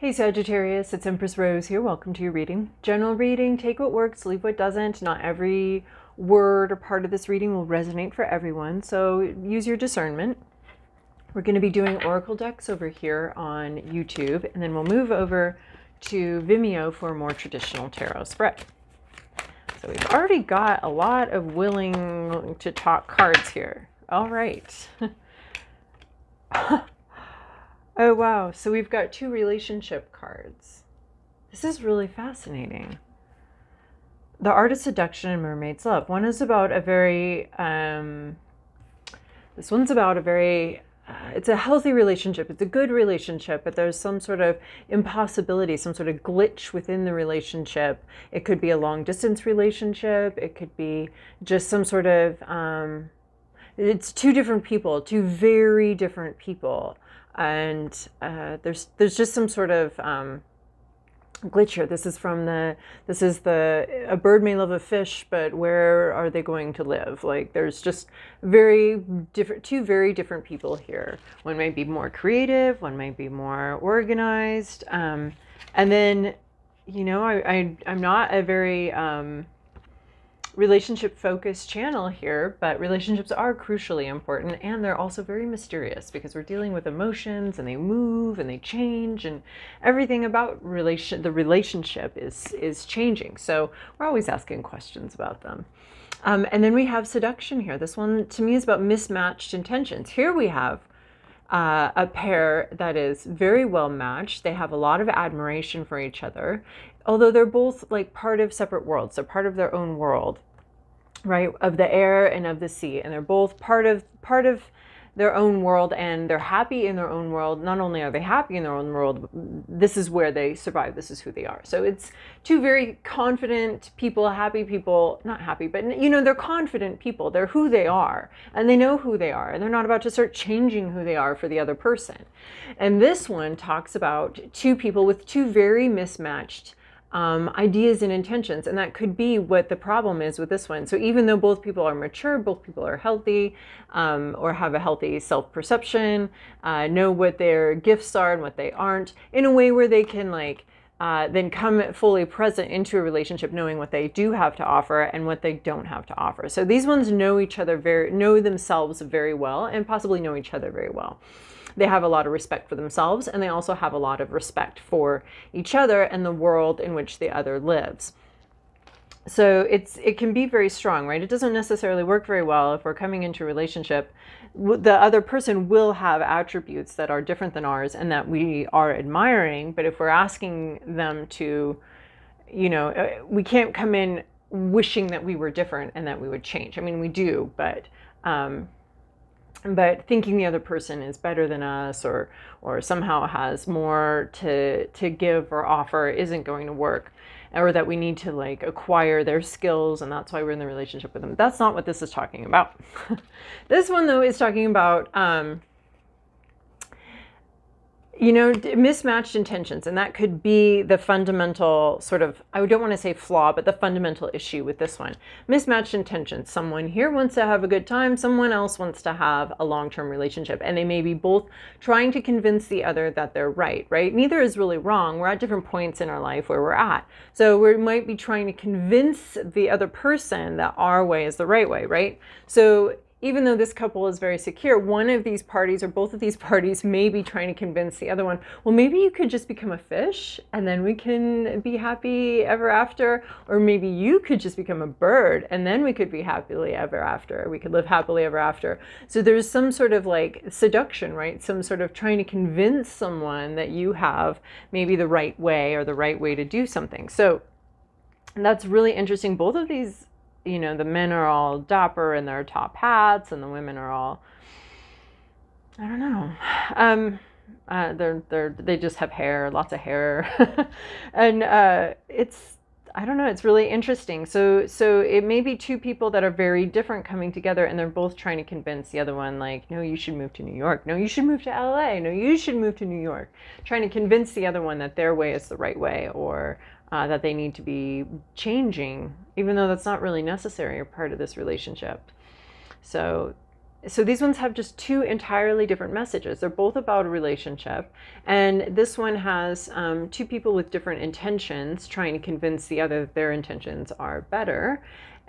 Hey Sagittarius, it's Empress Rose here. Welcome to your reading. General reading, take what works, leave what doesn't. Not every word or part of this reading will resonate for everyone, so use your discernment. We're going to be doing oracle decks over here on YouTube, and then we'll move over to Vimeo for a more traditional tarot spread. So we've already got a lot of willing to talk cards here. All right. Oh, wow. So we've got two relationship cards. This is really fascinating. The Art of Seduction and Mermaid's Love. One is about a very, this one's about a very, it's a healthy relationship. It's a good relationship, but there's some sort of impossibility, some sort of glitch within the relationship. It could be a long distance relationship. It could be just some sort of, it's two different people, two very different people. And there's just some sort of glitch here. This is a bird may love a fish, but where are they going to live? Like there's just two very different people here. One may be more creative, one may be more organized. And then, you know, I'm not a very relationship focused channel here, but relationships are crucially important, and they're also very mysterious because we're dealing with emotions, and they move and they change, and everything about the relationship is changing. So we're always asking questions about them. And then we have Seduction here. This one to me is about mismatched intentions. Here we have a pair that is very well matched. They have a lot of admiration for each other, although they're both like part of separate worlds. They're part of their own world, right? Of the air and of the sea. And they're both part of their own world, and they're happy in their own world. Not only are they happy in their own world, this is where they survive. This is who they are. So it's two very confident people, happy people, not happy, but you know, they're confident people. They're who they are, and they know who they are, and they're not about to start changing who they are for the other person. And this one talks about two people with two very mismatched ideas and intentions, and that could be what the problem is with this one. So even though both people are mature, both people are healthy, or have a healthy self-perception, know what their gifts are and what they aren't, in a way where they can then come fully present into a relationship, knowing what they do have to offer and what they don't have to offer. So these ones know themselves very well, and possibly know each other very well. They have a lot of respect for themselves, and they also have a lot of respect for each other and the world in which the other lives. So it can be very strong, right? It doesn't necessarily work very well if we're coming into a relationship. The other person will have attributes that are different than ours and that we are admiring. But if we're asking them to, you know, we can't come in wishing that we were different and that we would change. I mean, we do, but thinking the other person is better than us or somehow has more to give or offer isn't going to work, or that we need to like acquire their skills and that's why we're in the relationship with them. That's not what this is talking about. This one though is talking about you know, mismatched intentions, and that could be the fundamental sort of, I don't want to say flaw, but the fundamental issue with this one. Mismatched intentions. Someone here wants to have a good time, someone else wants to have a long-term relationship, and they may be both trying to convince the other that they're right? Neither is really wrong. We're at different points in our life where we're at. So we might be trying to convince the other person that our way is the right way, right? So even though this couple is very secure, one of these parties or both of these parties may be trying to convince the other one, well, maybe you could just become a fish and then we can be happy ever after. Or maybe you could just become a bird and then we could be happily ever after. We could live happily ever after. So there's some sort of like seduction, right? Some sort of trying to convince someone that you have maybe the right way or the right way to do something. So that's really interesting. Both of these, you know, the men are all dapper in their top hats, and the women are all, I don't know, they just have hair, lots of hair, and it's, I don't know, it's really interesting. So it may be two people that are very different coming together, and they're both trying to convince the other one, like, no, you should move to New York. No, you should move to LA. No, you should move to New York. Trying to convince the other one that their way is the right way, or that they need to be changing, even though that's not really necessary or part of this relationship. So So these ones have just two entirely different messages. They're both about a relationship. And this one has two people with different intentions trying to convince the other that their intentions are better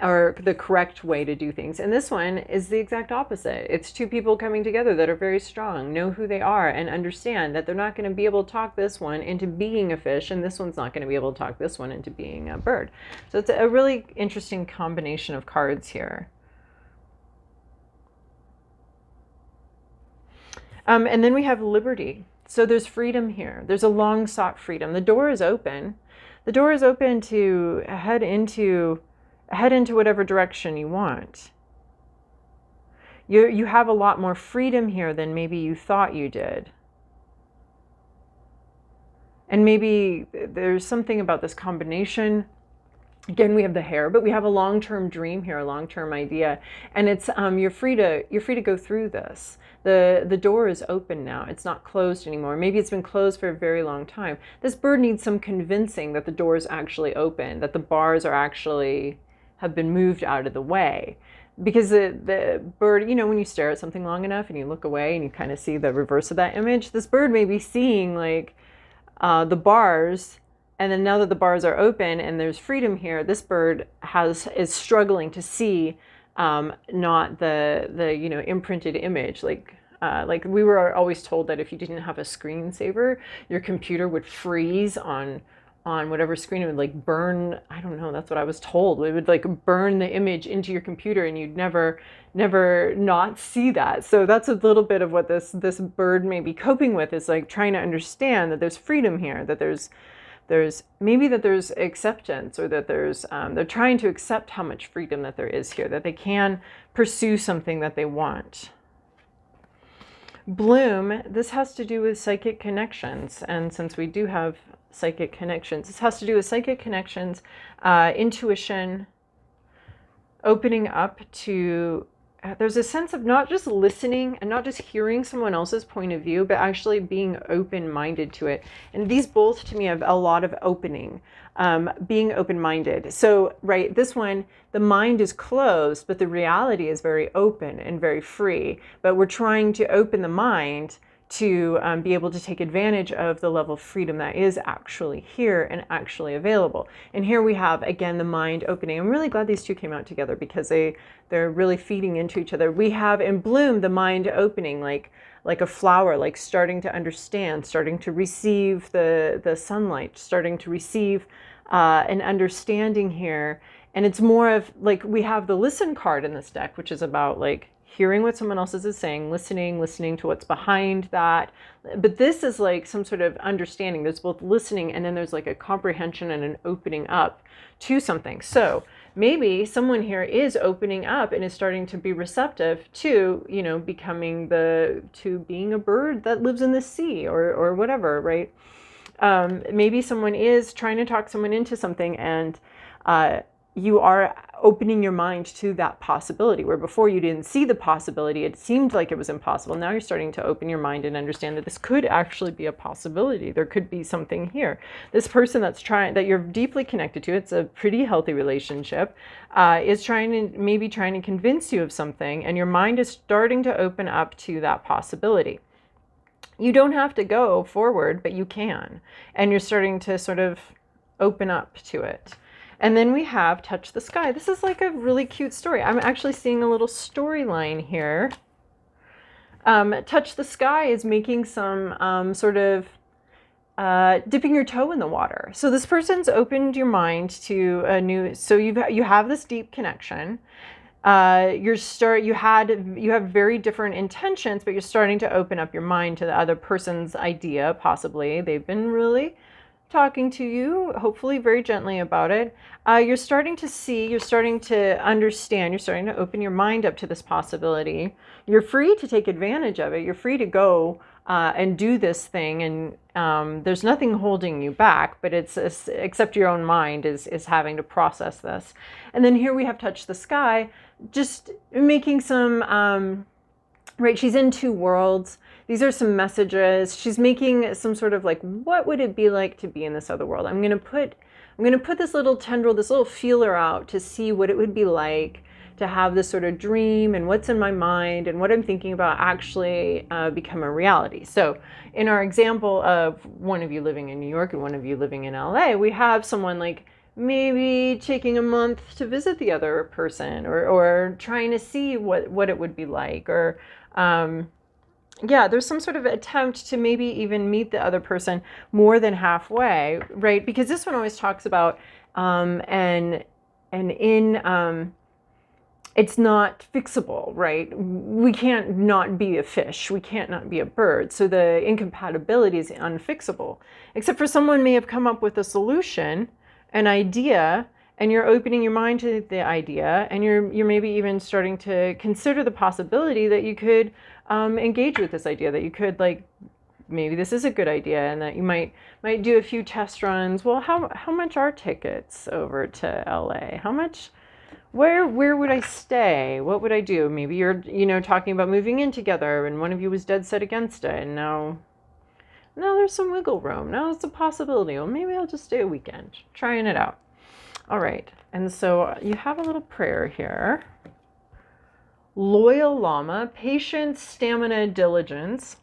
or the correct way to do things. And this one is the exact opposite. It's two people coming together that are very strong, know who they are, and understand that they're not going to be able to talk this one into being a fish, and this one's not going to be able to talk this one into being a bird. So it's a really interesting combination of cards here. And then we have liberty. So there's freedom here. There's a long sought freedom. The door is open. The door is open to head into whatever direction you want. You have a lot more freedom here than maybe you thought you did. And maybe there's something about this combination. Again, we have the hair, but we have a long-term dream here, a long-term idea, and it's you're free to go through this. The door is open now. It's not closed anymore. Maybe it's been closed for a very long time. This bird needs some convincing that the door is actually open, that the bars are actually have been moved out of the way. Because the bird, you know, when you stare at something long enough and you look away and you kind of see the reverse of that image, this bird may be seeing like the bars. And then now that the bars are open and there's freedom here, this bird is struggling to see not the you know, imprinted image. Like we were always told that if you didn't have a screensaver, your computer would freeze on whatever screen. It would like burn, I don't know, that's what I was told. It would like burn the image into your computer and you'd never not see that. So that's a little bit of what this bird may be coping with, is like trying to understand that there's freedom here, that there's acceptance, or that they're trying to accept how much freedom that there is here, that they can pursue something that they want. Bloom, this has to do with psychic connections. And since we do have psychic connections, this has to do with psychic connections, intuition, opening up to, there's a sense of not just listening and not just hearing someone else's point of view, but actually being open-minded to it. And these both to me have a lot of opening, being open-minded. So, right, this one, the mind is closed, but the reality is very open and very free. But we're trying to open the mind to be able to take advantage of the level of freedom that is actually here and actually available. And here we have, again, the mind opening. I'm really glad these two came out together because they're really feeding into each other. We have in Bloom the mind opening, like a flower, like starting to understand, starting to receive the sunlight, starting to receive an understanding here. And it's more of like, we have the listen card in this deck, which is about like hearing what someone else is saying, listening to what's behind that. But this is like some sort of understanding. There's both listening and then there's like a comprehension and an opening up to something. So maybe someone here is opening up and is starting to be receptive to, you know, to being a bird that lives in the sea or whatever, right? Maybe someone is trying to talk someone into something, and you are opening your mind to that possibility, where before you didn't see the possibility, it seemed like it was impossible. Now you're starting to open your mind and understand that this could actually be a possibility. There could be something here. This person that you're deeply connected to, it's a pretty healthy relationship, is trying to convince you of something, and your mind is starting to open up to that possibility. You don't have to go forward, but you can, and you're starting to sort of open up to it. And then we have Touch the Sky. This is like a really cute story. I'm actually seeing a little storyline here. Touch the Sky is making some sort of dipping your toe in the water. So this person's opened your mind to a new, so you have this deep connection. You have very different intentions, but you're starting to open up your mind to the other person's idea, possibly. They've been really talking to you, hopefully very gently about it. You're starting to see, you're starting to understand, you're starting to open your mind up to this possibility. You're free to take advantage of it. You're free to go and do this thing, and there's nothing holding you back, but it's except your own mind is having to process this. And then here we have Touch the Sky, just making some, right, she's in two worlds. These are some messages. She's making some sort of like, what would it be like to be in this other world? I'm going to put this little tendril, this little feeler out to see what it would be like to have this sort of dream and what's in my mind and what I'm thinking about actually become a reality. So in our example of one of you living in New York and one of you living in LA, we have someone like maybe taking a month to visit the other person, or trying to see what it would be like, or yeah, there's some sort of attempt to maybe even meet the other person more than halfway, right? Because this one always talks about and in it's not fixable, right? We can't not be a fish. We can't not be a bird. So the incompatibility is unfixable, except for someone may have come up with a solution, an idea, and you're opening your mind to the idea, and you're maybe even starting to consider the possibility that you could engage with this idea, that you could, like, maybe this is a good idea, and that you might do a few test runs. Well, how much are tickets over to LA? How much? Where would I stay? What would I do? Maybe you're, talking about moving in together, and one of you was dead set against it, and now there's some wiggle room. Now it's a possibility. Well, maybe I'll just stay a weekend, trying it out. All right, and so you have a little prayer here. Loyal Llama, patience, stamina, diligence.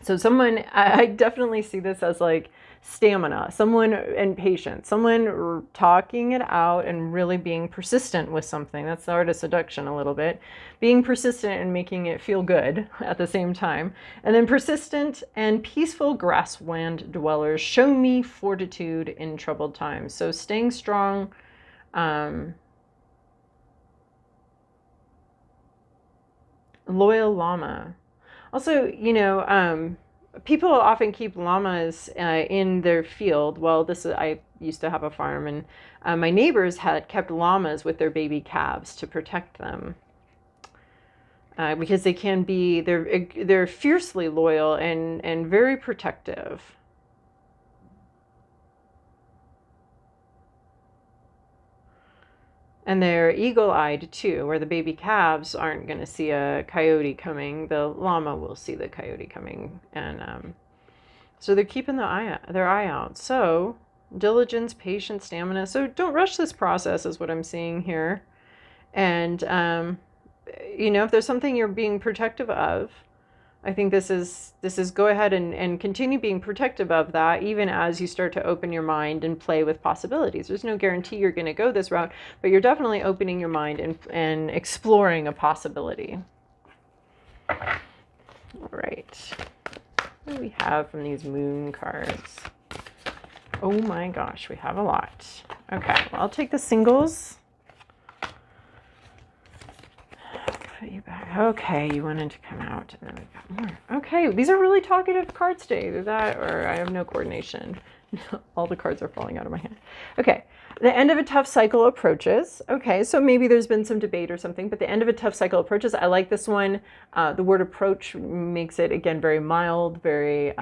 So someone, I definitely see this as like stamina, someone, and patience, someone talking it out and really being persistent with something. That's the art of seduction a little bit. Being persistent and making it feel good at the same time. And then persistent and peaceful grassland dwellers, show me fortitude in troubled times. So staying strong. Loyal llama. Also, people often keep llamas in their field. Well, I used to have a farm, and my neighbors had kept llamas with their baby calves to protect them, because they're fiercely loyal and very protective. And they're eagle-eyed too, where the baby calves aren't going to see a coyote coming. The llama will see the coyote coming. And so they're keeping their eye out. So diligence, patience, stamina. So don't rush this process is what I'm seeing here. And, if there's something you're being protective of, I think this is go ahead and continue being protective of that, even as you start to open your mind and play with possibilities. There's no guarantee you're going to go this route, but you're definitely opening your mind and exploring a possibility. All right. What do we have from these moon cards? Oh my gosh, we have a lot. Okay, well, I'll take the singles. You back. Okay, you wanted to come out, and then we got more. Okay, these are really talkative cards today. Either that, or I have no coordination. All the cards are falling out of my hand. Okay, the end of a tough cycle approaches. Okay, so maybe there's been some debate or something, but the end of a tough cycle approaches. I like this one. The word approach makes it, again, very mild, very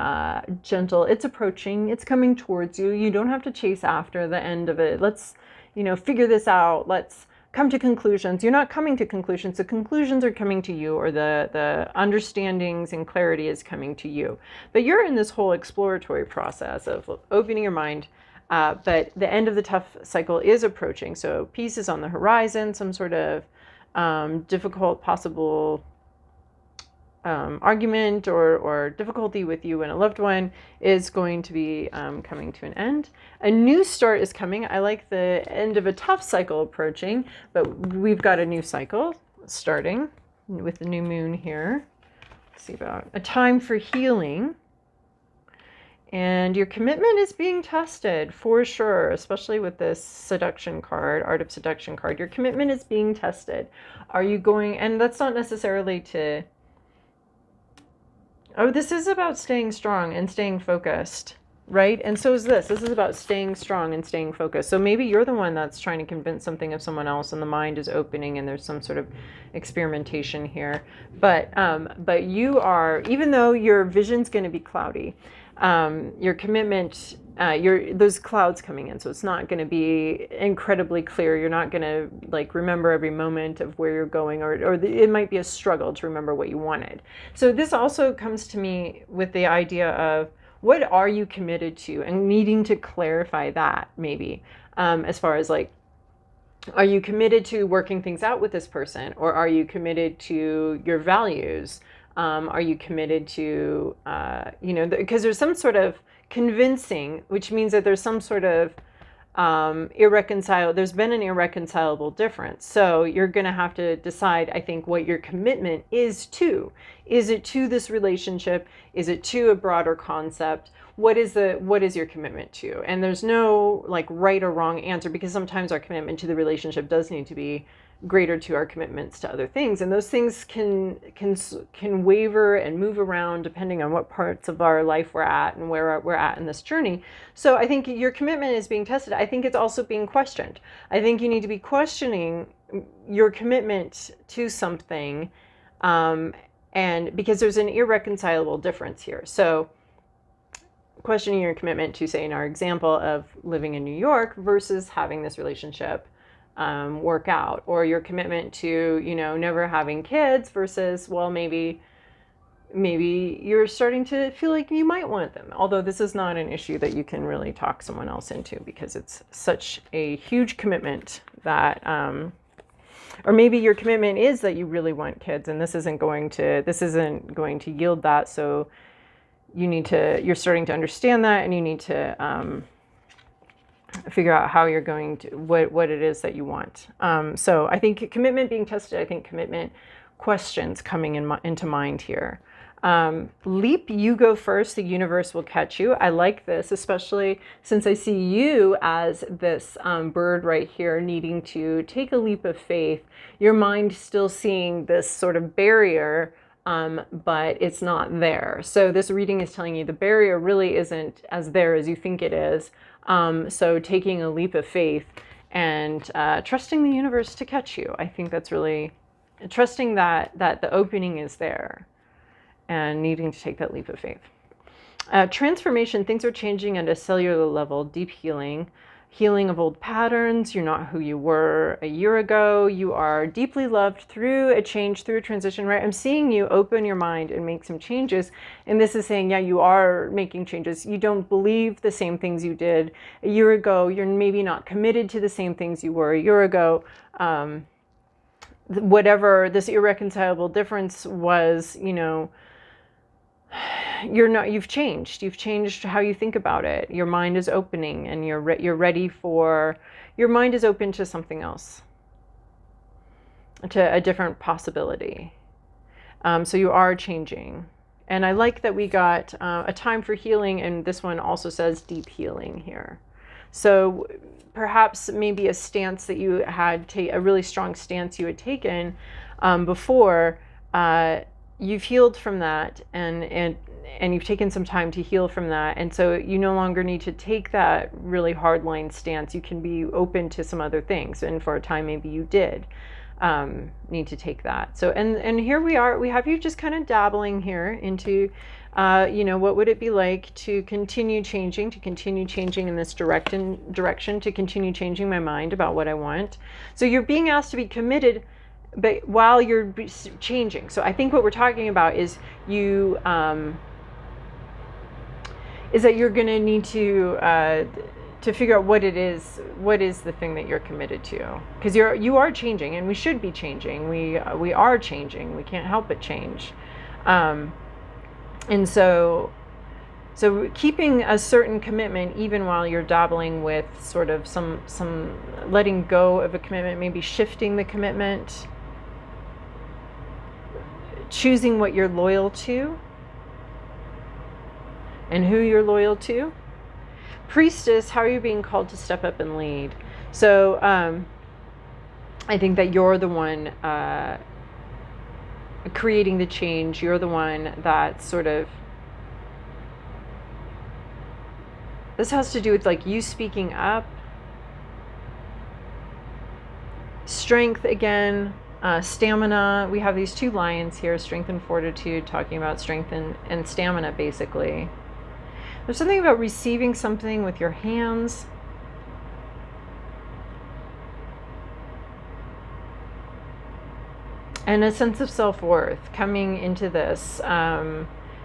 gentle. It's approaching. It's coming towards you. You don't have to chase after the end of it. Let's, figure this out. Let's come to conclusions. You're not coming to conclusions. The conclusions are coming to you, or the understandings and clarity is coming to you. But you're in this whole exploratory process of opening your mind. But the end of the tough cycle is approaching. So peace is on the horizon. Some sort of difficult possible argument or difficulty with you and a loved one is going to be coming to an end. A new start is coming. I like the end of a tough cycle approaching, but we've got a new cycle starting with the new moon here. Let's see about a time for healing. And your commitment is being tested for sure, especially with this seduction card, Art of Seduction card. Your commitment is being tested. Are you going, and that's not necessarily to, this is about staying strong and staying focused, right? And so is this. This is about staying strong and staying focused. So maybe you're the one that's trying to convince something of someone else, and the mind is opening, and there's some sort of experimentation here. But you are, even though your vision's going to be cloudy, your commitment, those clouds coming in, so it's not going to be incredibly clear. You're not going to remember every moment of where you're going, or it might be a struggle to remember what you wanted. So this also comes to me with the idea of, what are you committed to, and needing to clarify that maybe, as far as Are you committed to working things out with this person, or are you committed to your values? Are you committed to, because there's some sort of convincing, which means that there's some sort of there's been an irreconcilable difference. So you're going to have to decide, I think, what your commitment is to. Is it to this relationship? Is it to a broader concept? What is your commitment to? And there's no like right or wrong answer, because sometimes our commitment to the relationship does need to be greater to our commitments to other things, and those things can waver and move around depending on what parts of our life we're at and where we're at in this journey. So I think your commitment is being tested. I think it's also being questioned. I think you need to be questioning your commitment to something, and because there's an irreconcilable difference here. So questioning your commitment to, say, in our example of living in New York versus having this relationship work out, or your commitment to, never having kids versus, well, maybe you're starting to feel like you might want them. Although this is not an issue that you can really talk someone else into, because it's such a huge commitment that, or maybe your commitment is that you really want kids, and this isn't going to yield that. So you're starting to understand that, and you need to figure out how you're going to, what it is that you want. So I think commitment being tested, I think commitment questions coming into mind here. Leap, you go first, the universe will catch you. I like this, especially since I see you as this bird right here needing to take a leap of faith. Your mind still seeing this sort of barrier, but it's not there. So this reading is telling you the barrier really isn't as there as you think it is. So taking a leap of faith and trusting the universe to catch you. I think that's really trusting that the opening is there and needing to take that leap of faith. Transformation, things are changing at a cellular level, deep healing of old patterns. You're not who you were a year ago. You are deeply loved through a change, through a transition, right? I'm seeing you open your mind and make some changes. And this is saying, yeah, you are making changes. You don't believe the same things you did a year ago. You're maybe not committed to the same things you were a year ago. Whatever this irreconcilable difference was, you've changed how you think about it. Your mind is opening, and your mind is open to something else, to a different possibility. So you are changing. And I like that we got a time for healing, and this one also says deep healing here. So perhaps maybe a stance that you had, a really strong stance you had taken before, you've healed from that, and you've taken some time to heal from that. And so you no longer need to take that really hardline stance. You can be open to some other things. And for a time, maybe you did need to take that. So, and here we have you just kind of dabbling here into, what would it be like to continue changing in this direction, to continue changing my mind about what I want. So you're being asked to be committed, but while you're changing. So I think what we're talking about is is that you're going to need to figure out what is the thing that you're committed to, because you are changing, and we should be changing. We are changing. We can't help but change, and so keeping a certain commitment even while you're dabbling with sort of some letting go of a commitment, maybe shifting the commitment. Choosing what you're loyal to and who you're loyal to. Priestess, how are you being called to step up and lead? So I think that you're the one creating the change. You're the one that sort of, this has to do with like you speaking up. Strength again. Stamina, we have these two lions here, strength and fortitude, talking about strength and stamina, basically. There's something about receiving something with your hands. And a sense of self-worth coming into this,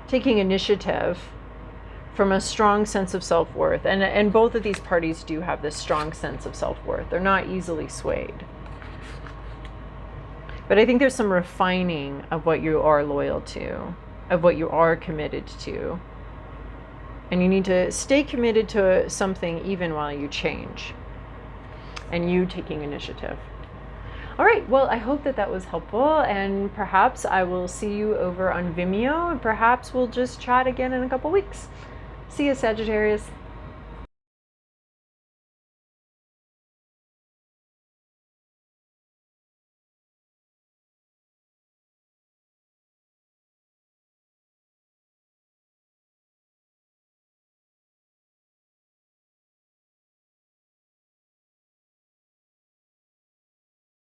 taking initiative from a strong sense of self-worth. And both of these parties do have this strong sense of self-worth. They're not easily swayed. But I think there's some refining of what you are loyal to, of what you are committed to. And you need to stay committed to something even while you change. And you taking initiative. All right, well, I hope that that was helpful, and perhaps I will see you over on Vimeo, and perhaps we'll just chat again in a couple weeks. See you, Sagittarius.